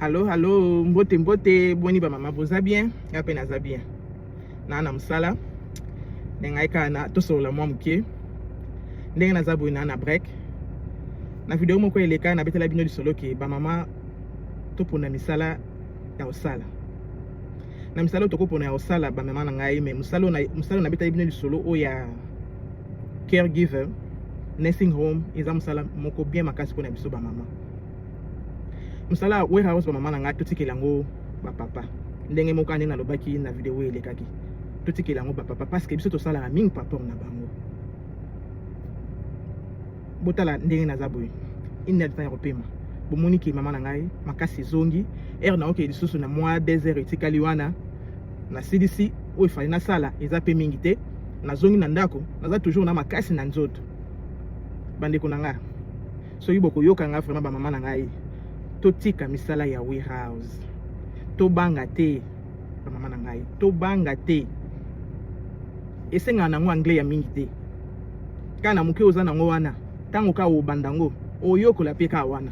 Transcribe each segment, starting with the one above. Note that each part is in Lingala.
Allô, mbote, boni ba mama boza bien, ya pe naza bien. Na msala, nenga na tosola mwa muke. Ndenge naza boy na break. Na video moko eleka na betela bino lisolo ke ba mama topona misala ya osala. Na misala tokopona ya osala ba mama na ngai me musalo na betela bino lisolo o ya caregiver, nursing home, eza musala moko bien makasi pona biso ba mama. Musala warehouse ba mama na nga totikela ngo ba papa. Ndenge moko ane na lobaki na video elekaki. Totikela ngo ba papa parce que biso tosala mingi papa na bango. Botala ndenge na zaboy. Ina ta européma. Bomoni ki mama na ngai makasi zongi. Na oke lisusu na mwa 2 heures etikali wana na CDC o ifali na sala eza pe mingi te. Na zongi na ndako naza toujours na makasi na nzoto. Bandeko na nga. So yiboko yoka nga vraiment ba mama na ngai. Totika misala ya warehouse. Tobanga te ba mama na ngai. Tobanga te. Esenga na ngo anglais ya mingi te. Kana muke oza na ngo wana. Tango ka obandango. Oyokola pe ka wana.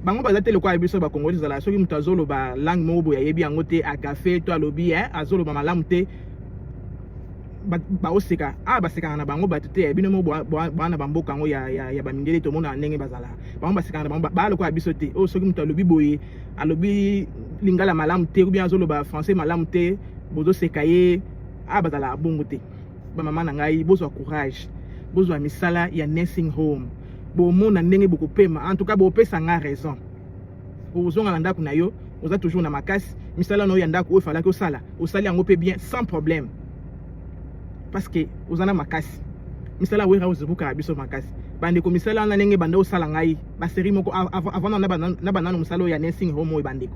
Bango baza te lokwa biso ba Congolais zala soki mutu azoloba langue mo boya yebi yango te a café to alobi azoloba malamu te. Ba oseka baseka na bango batute bino mo bana bamboka ngo ya bamindele to mona ndenge bazala bango baseka na bango ba lokwa biso te o soki mutu alobi boye alobi lingala malamu te ou bien azoloba français malamu te bozo sekaye bazala bongo te ba mama na ngai bozwa courage bozwa misala ya nursing home bo mona ndenge bokopema en tout cas bo pesa nga raison ozonga na ndako na yo oza toujours na makasi misala no ya ndako o fala ko sala osali yango pe bien sans problème parce que ozana makasi misala warehouse buka biso makasi bande ko misala na ndenge bande osala ngai ba série moko avant na banano misala ya nursing home o bandeko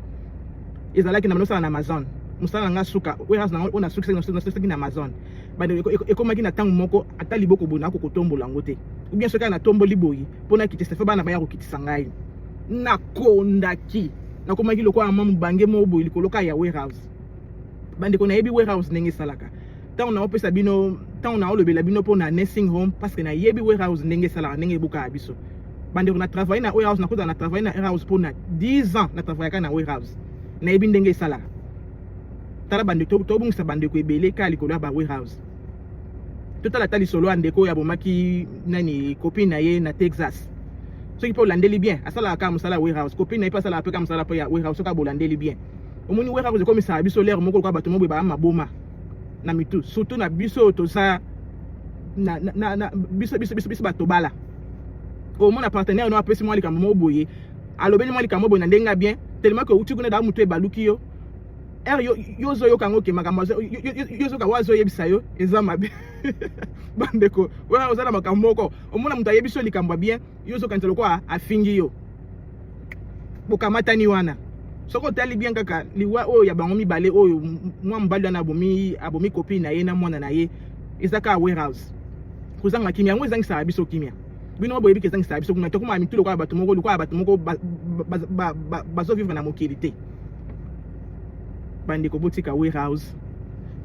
ezalaki na manosala na Amazon musala nga suka warehouse na ona suka na Amazon bande ekomaki na tango moko ata liboko bona ko kotombola ngo te ou bien soka na tomboli boyi pona kitisa fe bana baya ko kitisa ngai na kondaki na komaki lokwa amamu bange mo boyi likoloka ya warehouse bande ko na yebi warehouse ndenge salaka tango na opesa bino tango na olobela bino pona nursing home parce que na yebi warehouse ndenge salaka ndenge buka biso bande ko na travailler na warehouse na koza na travailler na warehouse pona 10 ans na travailler na warehouse na yebi ndenge salaka tala bande to bungisa bande ko ebele ka likolo ba warehouse totala tali solo andeko ya bomaki nani copine na ye na Texas soki po landeli bien asala ka musala warehouse copine na ye pasala pe ka musala po ya warehouse ka bolandeli bien omoni warehouse ko misa biso l'air moko kwa bato mo ba maboma na mitu surtout na biso to sa na biso bato bala o mona partenaire no apesi mo likambo mo boye alobeli mo likambo boye na ndenga bien tellement que uti kuna da mutu e baluki yo yo zo yo kango ke makambo yo zo ka wazo yebisa yo eza mabe bandeko wa ozala makambo moko omona mutu ayebiso likambo bien yo zo kanzelo kwa afingi yo bokamatani wana soko tali bien kaka liwa oyo ya bango mibale oyo mwa mbali na abomi copine na ye na mwana na ye ezaka warehouse kuzanga kimia ngo ezangisa biso kimia bino boyebi ke ezangisa biso kuna to kuma mitulo kwa bato moko bazo vivre na mokilité bandi ko botika warehouse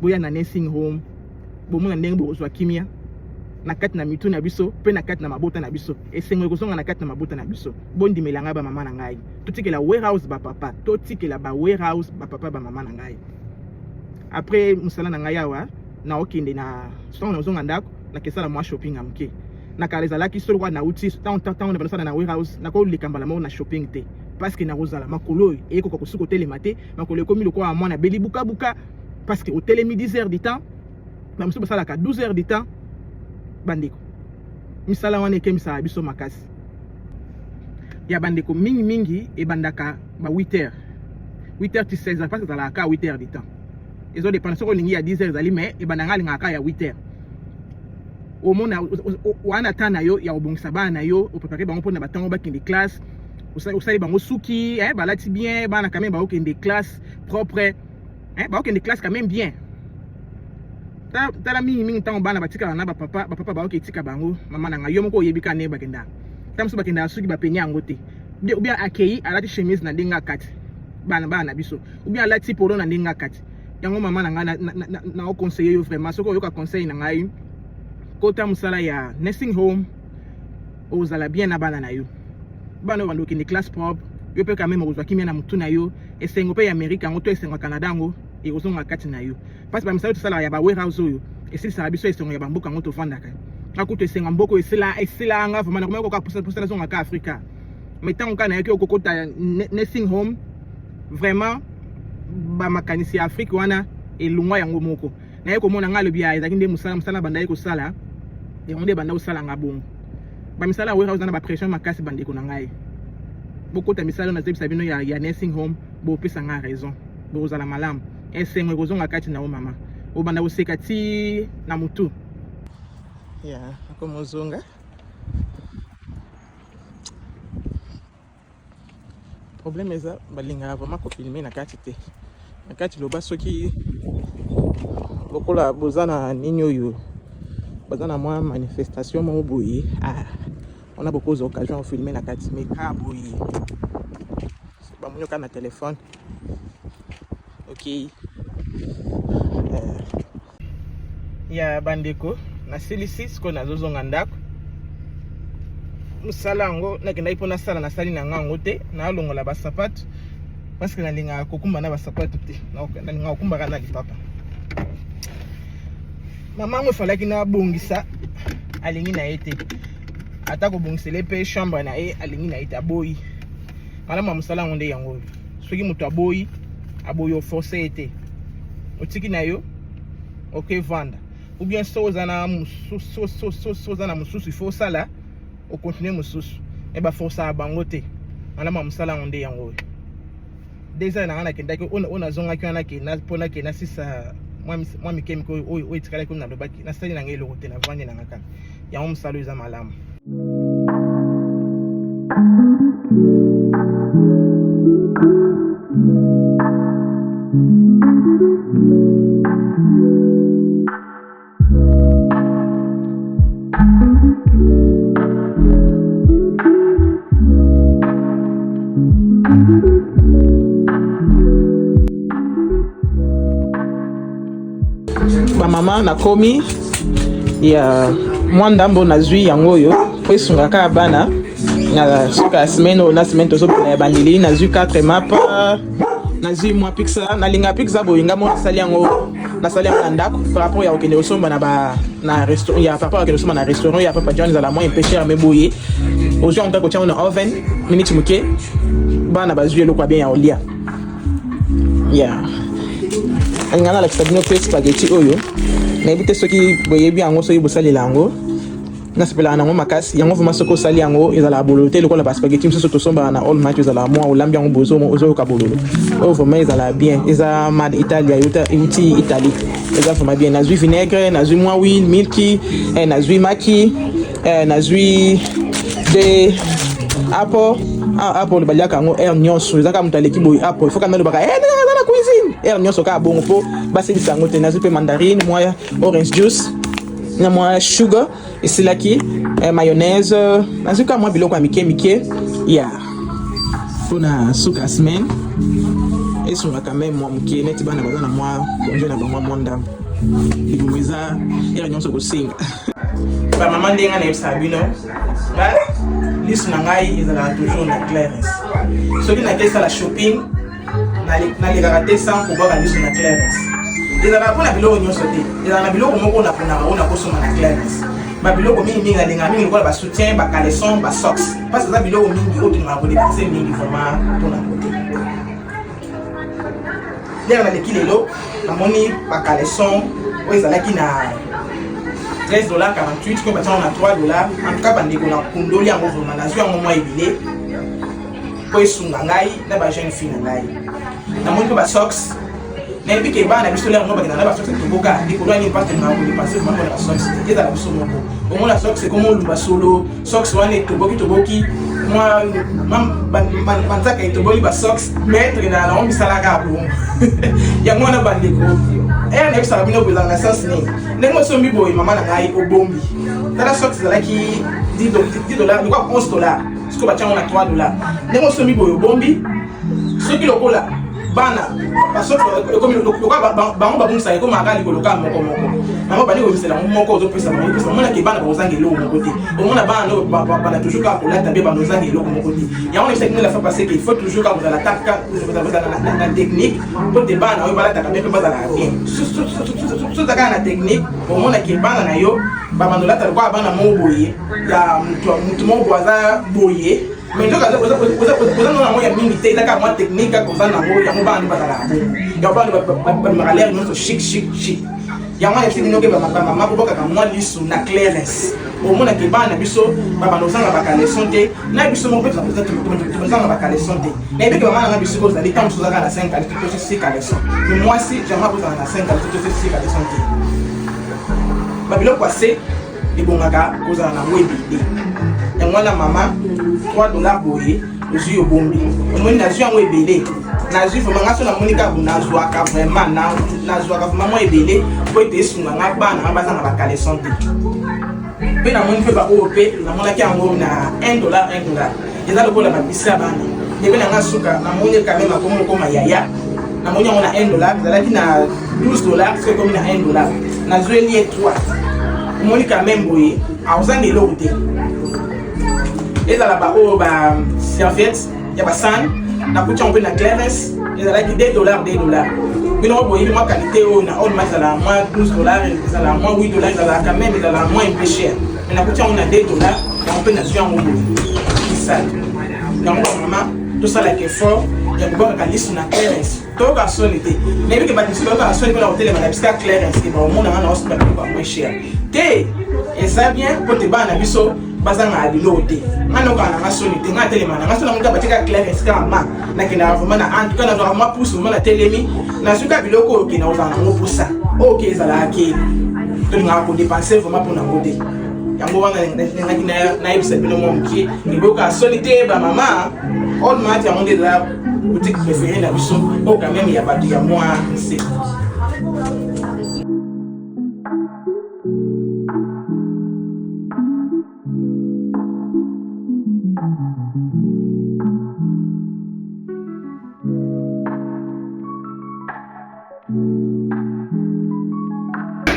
boya na nursing home bomona ndenge bozwa kimia na kati na mitu na biso pe na kati na mabota na biso esengo kozonga na kati na mabota na biso bondi melanga ba mama na ngai totikela warehouse ba papa totikela ba warehouse ba papa ba mama na ngai après musala na ngai awa na okende na songa zonga ndako na kesala mwa shopping amke na kaleza laki solo kwa na uti tant na banasala na warehouse na ko likambala mo na shopping te parce que na rozala makolo e ko kosuko telemate makolo komi lokwa mwana beli buka parce que au telemi 10 heures du temps na musu basala ka 12 heures du temps bandeko misala wana ke misala biso makasi ya bandeko mingi e bandaka ba 8 heures to 16 heures parce que ça ka 8 heures du temps ezo dépend soko lingi ya 10 heures ali mais e bandanga linga ka ya 8 heures au mona wana tana yo ya obongisa bana yo o préparer bango pona batango bakende classe usali bango suki balati bien bana quand même ba okende classe propre ba okende classe quand même bien tala mingi tango bana batika na ba papa ba oketika bango mama na ngayo moko yebika ne bakenda tamso bakenda suki ba penya ngote ou bien akei alati chemise na ndinga kati bana biso ou bien alati polo na ndinga kati yango mama na nga na o conseiller yo vraiment soko yo ka conseil na ngai kota musala ya nursing home ozala bien na bana na yo bana bando kende classe propre yo pe quand même ozwa kimia na mutu na yo esengo pe ya Amerika ngo to esengo Canada ngo e ozonga kati na yo parce ba misala to sala ya ba warehouse yo esili sala biso esengo ya bamboka ngo to fandaka akuto esenga mboko esila anga vraiment na ko posa na zonga ka Afrika mais tant qu'on a eu kokota nursing home vraiment ba makanisi ya Afrika wana elungwa yango moko na yeko mona ngalo bia ezaki nde musala banda yeko sala et on banda usala ngabongo ba misala warehouse na ba pression makasi bande ko na ngai beaucoup de misala na zebisa bino ya nursing home bo pesa nga raison bo uzala malamu esengo kozonga kati na o mama o banda useka ti na mutu ya akomozonga problème eza balinga vraiment ko filmer na kati te na kati loba soki bokola bozana nini oyo bazana mwa manifestation mo boyi on a beaucoup d'occasions de filmer na kati mais ka boyi c'est pas mon cas na téléphone OK ya bandeko na silisi siko nazozonga ndako musala ngo nakenda ipona sala na sali na ngango te na longola ba sapato parce que nalinga kokumba na ba sapato te na linga kokumba kana lipapa mama ngo falaki na bongisa alingi na ete ata ko bongisele pe chambre na e alingi na ete aboyi malama musala ngo nde yango soki mutu aboyi forcer ete otiki na yo OK vanda ou bien soza na mususu il faut sala au continuer mususu e ba força bango te malama musala ngo nde yango déjà na ana kenda ko ona zonga ki ana ke na pona ke na sisa moi mikemiko o itikala ko na lobaki na sali na ngai lokote na vandi na ngaka ya musalo eza malamu ba mama na komi ya mwandambo na zui yango yo kwesunga ka bana na suka semaine na semaine to so na bandili na zui 4 mapa na zui mwa pizza na linga pizza boyinga mo sali yango na ndako par rapport ya okende osomba na ba na restaurant ya par rapport ya osomba na restaurant ya papa John za la moins pêcher mais boye aujourd'hui on t'a ko tia na oven minute muke bana ba zui lo kwa bien ya olia ya ngana la kitabino pe spaghetti oyo na ebite soki boyebi yango soki bosali lango na sepela na ngo makasi yango vuma soko sali yango ezala bololo te lokola ba spaghetti mso to somba na all match ezala moi olambi yango bozo ozo ka bololo o vuma ezala bien eza mad Italia uti Italie eza vuma bien na zui vinaigre na zui moi huile milky na zui maki na zui de apple baliaka yango nyonso ezaka mutu aleki boy apple faut kamelo baka na cuisine nyonso ka bongo po basilisa yango te na zui pe mandarine moi orange juice na moi sugar esilaki mayonnaise na zui ka moi biloko ya mike ya pona suka semaine esunga quand même moi muke neti bana bazana moi konjo na bango mondam igumeza nyonso kosinga ba mama ndenga na ebisabino ba liste na ngai ezala toujours na Clarence soki na kesa la shopping na lekaka te sans kobaka liste na Clarence ezala mpona biloko nyonso te ezala na biloko moko ona kosoma na Clarence babiloko mingi alinga mingi lokola basoutien bacaleson basocks parce eza biloko mingi oyo tolingaka kodepense mingi vraiment mpona kote ndenge naleki lelo namoni bacaleson oyo ezalaki na $13.48 comme ça on a $3 en tout cas bandeko na kundoli yango vraiment na zwi yango mwa ebile po esunga ngai na ba jeune fille na ngai namoni mpe basocks nayebi ke bana biso lero no bakenda na basocks toboka likolo ani parte na kodepense vraiment na basocks ezala biso moko omona socks ekoma oluba solo socks wana toboki mwa banzaka etoboli basocks maître na yango bisalaka bongo yango wana bandeko na bisala bino bezala na sens nini ndenge osombi boye mama na ngai obombi tala socks ezalaki $10 likwa $11 siko batiango na $3 ndenge osombi boye obombi soki lokola bana basocks bango babongisa ekomaka likolo ka moko nango bani obisela moko ozopesa bango pesa mona ke bana bazangi eloko moko te omona bana no bana toujours ka kolata be bana bazangi eloko moko te yango na sekine la fois passé qu'il faut toujours ka la taka na technique pour te bana oyo balata ka be bazala bien so taka na technique omona ke bana na yo bana lata kwa bana mo boye ya mutu mo boaza boye mais donc vous avez moyen mingi ta ka technique ka kozana ngo ya mo bana bazala ya bana ba l'air non chic yango ya sini noke ba mama ko boka ka moi lisu na clearance au mona ke bana biso ba banozanga ba kaleson te na biso mo pesa tozanga ba kaleson te na beke mama na biso ko zali tant tozanga na 5 kaleson to 6 kaleson mais moi si jamais ko zanga na 5 kaleson to 6 kaleson te ba bilo passé ibongaka ko zanga na webide yango na mama $3 boye ozu yo bombi omoni na zio yango ebele na zio vraiment ngaso na monika na zwaka vraiment na zwaka vraiment ebele po ete esunga nga bana nga bazanga ba kaleson te pe na moni pe ba OP na monaki yango na $1 eza lokola na bisa bana ebe na nga suka na moni quand même akomo koma yaya na moni yango na $1 ezalaki na $12 c'est comme na $1 na zio eli 3 moni quand même boye aozanga eloko te ezala ba o ba serviette ya ba san na kucha on na clearance ezala ki $2 bino boye moi qualité o na all match la moins $12 ezala moins $8 ezala quand même ezala moins un peu cher mais na kucha on a $2 on peut na sur en ça donc maman tout ça là qui est fort ya kuboka kalisi na clearance to ka sonité mais bi ke ba tisi ka sonité na hotel na biska clearance ke ba mona na hospital ba moins cher te et ça bien pour te ba na biso bazanga alilote ngano kana ngasoni te ngatelema na ngasona muka batika clearance kama na kina vraiment na en tout cas na vraiment pousse vraiment na telemi na suka biloko ke na ozanga ngo poussa OK ezala ke to nga ko dépenser vraiment pour na ngote yango wana na ibisa bino monki niboka solité ba mama all mati ya monde la boutique préférée na biso o quand même ya batu ya moi c'est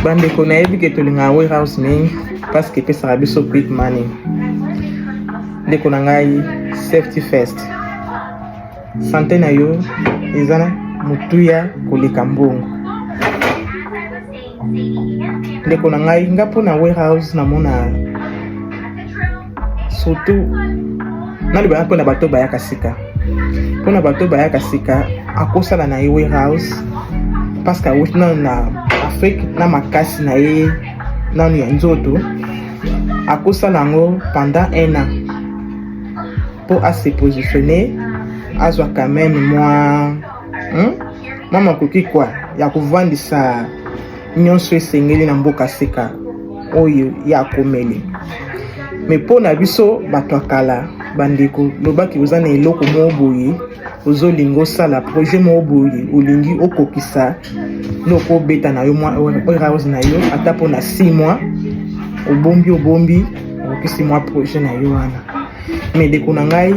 bande ko na yebi ke tolinga warehouse mingi parce que pesa biso quick money ndeko na ngai safety first santé na yo ezana mutuya koleka mbongo ndeko na ngai ngapo na warehouse na mona surtout na libana pona bato bayaka sika pona bato bayaka sika akosala na warehouse parce que awutna na Afrique na makasi na ye nanu ya nzoto akosala ngo pendant 1 an pour à se positionner azwa quand même moi makoki kwa ya kovandisa nyonso esengeli na mboka sika oyo ya komeli mais pona biso bato akala bandeko lobaki ozana eloko mo boye ozolingo sala projet mo boye olingi okokisa loko beta na yo warehouse na yo ata pona 6 mois obombi okisi mois projet na yo wana mais deko na ngai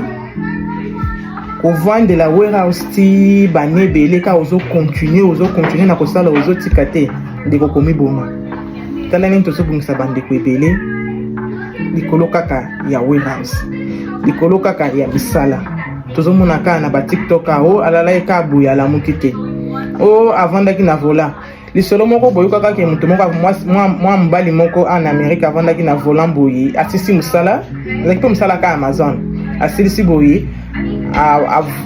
ko vendre la warehouse ti banebele ka ozo continuer na kosala ozo tikate deko komi boma tala nini tozo bungisa bandeko ebele likolo kaka ya warehouse likolo kaka ya misala tozo mona ka na ba TikTok o alala e ka buya la mukite o avandaki na vola lisolo moko boyoka kaka mutu moko mwa mbali moko en Amerique avandaki na volant boyi asisi musala ezaki po musala ka Amazon asisi boyi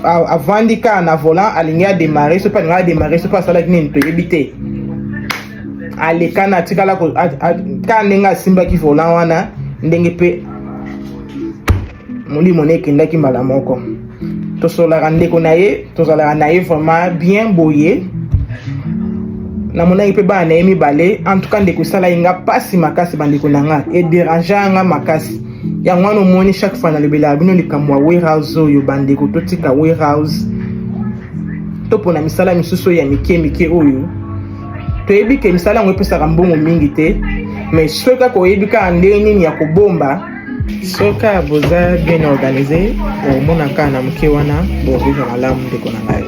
avandika na volant alingi a démarrer so pa asalaki nini toyebi te alekana atikala ka ndenge asimbaki volant wana ndenge pe molimo ne ekendaki mbala moko tosolaka ndeko na ye tozalaka na ye vraiment bien boye na monaki pe bana na ye mibale en tout cas ndeko esala ye nga pasi makasi bandeko na nga ederange nga makasi yango wana omoni chaque fois nalobelaka bino likambo ya warehouse oyo bandeko totika warehouse topona misala misusu ya mike oyo toyebi ke misala yango epesaka mbongo mingi te mais soki kaka oyebi kaka ndenge nini ya kobomba soka boza bien organisé omonaka na moke wana bovivre malamu ndeko na ngai